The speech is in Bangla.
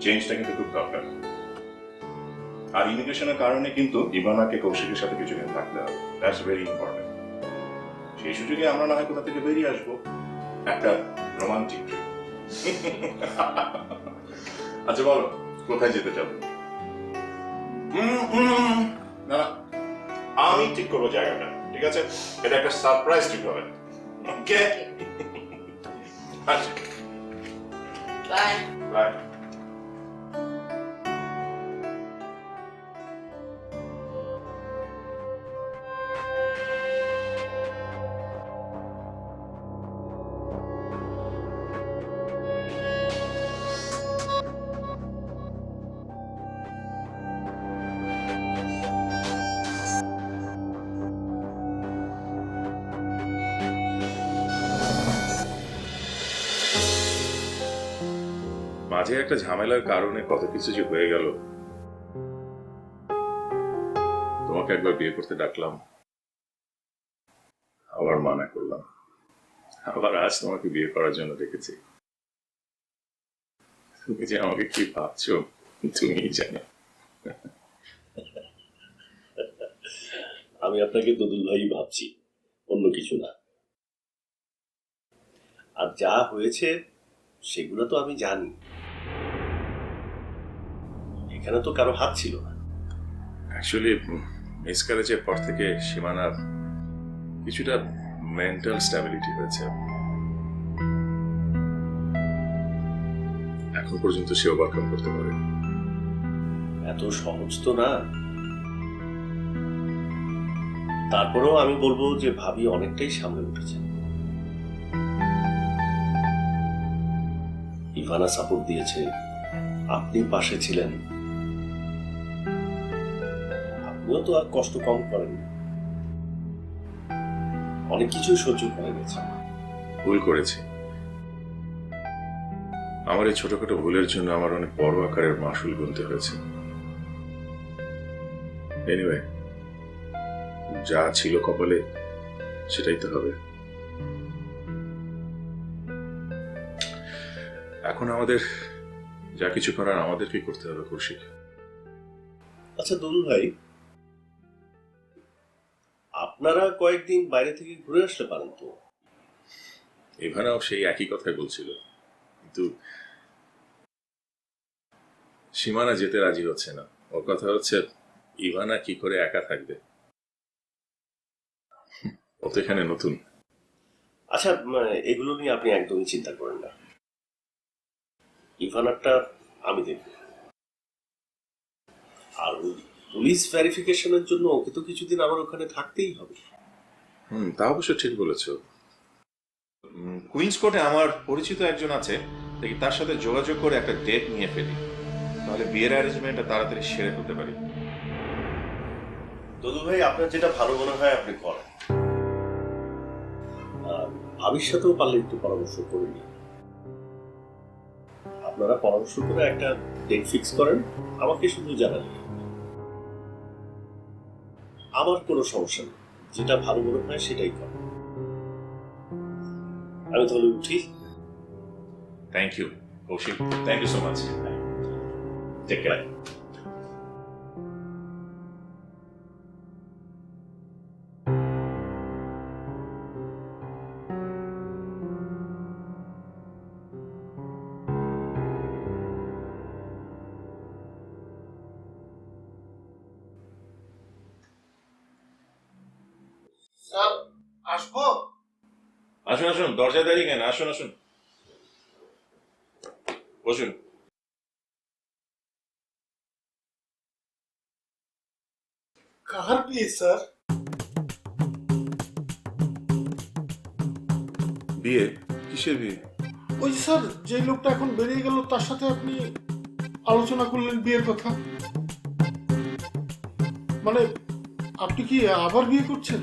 চেঞ্জটা কিন্তু খুব দরকার। আর ইমিগ্রেশনের কারণে কিন্তু ইভানাকে কৌশিকের সাথে কিছুদিন থাকতে হবে, দ্যাটস ভেরি ইম্পর্টেন্ট। সেই সুযোগে আমরা না হয় কোথা থেকে বেরিয়ে আসবো, একটা রোমান্টিক। আচ্ছা বলো, কোথায় যেতে চাবো? না, আমি ঠিক করবো জায়গাটা, ঠিক আছে? এটা একটা সারপ্রাইজ ট্রিপ হবে। ওকে, আচ্ছা, বাই বাই। মাঝে একটা ঝামেলার কারণে কত কিছু যে হয়ে গেল। তোমাকে একবার বিয়ে করতে ডাকলাম, আবার মানা করলাম, আবার আজ তোমাকে বিয়ে করার জন্য ডেকেছি। তুমি যে আমাকে কি ভাবছো তুমিই জানো। আমি আপনাকে দদুল ভাই ভাবছি, অন্য কিছু না। আর যা হয়েছে সেগুলো তো আমি জানি, এখানে তো কারো হাত ছিল না। অ্যাকচুয়ালি মিসক্যারেজের পর থেকে সীমানার কিছুটা মেন্টাল স্ট্যাবিলিটি হয়েছে। এখন পর্যন্ত সে ওভারকাম করতে পারে। এত সহজ তো না। তারপরেও আমি বলবো যে ভাবি অনেকটাই সামনে উঠেছে। ইভানা সাপোর্ট দিয়েছে, আপনি পাশে ছিলেন, আপনিও তো আর কষ্ট কম করেন, অনেক কিছুই সহ্য করে গেছে। ভুল করেছি। আমার এই ছোটখাটো ভুলের জন্য আমার অনেক বড় আকারের মাসুল গুনতে হয়েছে। এনিওয়ে, যা ছিল কপালে সেটাই তো হবে। এখন আমাদের যা কিছু করার আমাদেরকে করতে হবে কৌশিক। আচ্ছা দদুল ভাই, আপনারা কয়েকদিন বাইরে থেকে ঘুরে আসতে পারেন তো। ইভানাও সেই একই কথাই বলছিল, কিন্তু সীমানা যেতে রাজি হচ্ছে না। ওর কথা হচ্ছে ইভানা কি করে একা থাকবে, ও তো এখানে নতুন। আচ্ছা, এগুলো নিয়ে আপনি একদমই চিন্তা করেন না, ইভানারটা আমি দেখব। আর ওই পুলিশ ভেরিফিকেশনের জন্য ওকে তো কিছুদিন আমার ওখানে থাকতেই হবে। তা অবশ্য ঠিক বলেছ। কুইন্স কোর্টে আমার পরিচিত একজন আছে, দেখি তার সাথে যোগাযোগ করে একটা ডেট নিয়ে ফেলি, তাহলে বিয়ের অ্যারেঞ্জমেন্টটা তাড়াতাড়ি সেরে ফেলতে পারি। দদু ভাই, আপনার যেটা ভালো মনে হয় আপনি করেন। ভাবির সাথেও পারলে একটু পরামর্শ করে নিন। আপনারা পরামর্শ করে একটা ডেট ফিক্স করেন, আমাকে শুধু জানালেন। আমার কোনো সমস্যা নেই, যেটা ভালো মনে হয় সেটাই করেন। আমি তাহলে উঠি। Thank you Koushik, thank you so much. Take care. Sir, আসবো? আসুন আসুন, দরজায় দাঁড়িয়ে কেন, আসুন আসুন, বসুন। কার বিয়ে স্যার? বিয়ে? কিসের বিয়ে? ওই স্যার, যে লোকটা এখন বেরিয়ে গেল তার সাথে আপনি আলোচনা করলেন বিয়ের কথা। মানে আপনি কি আবার বিয়ে করছেন?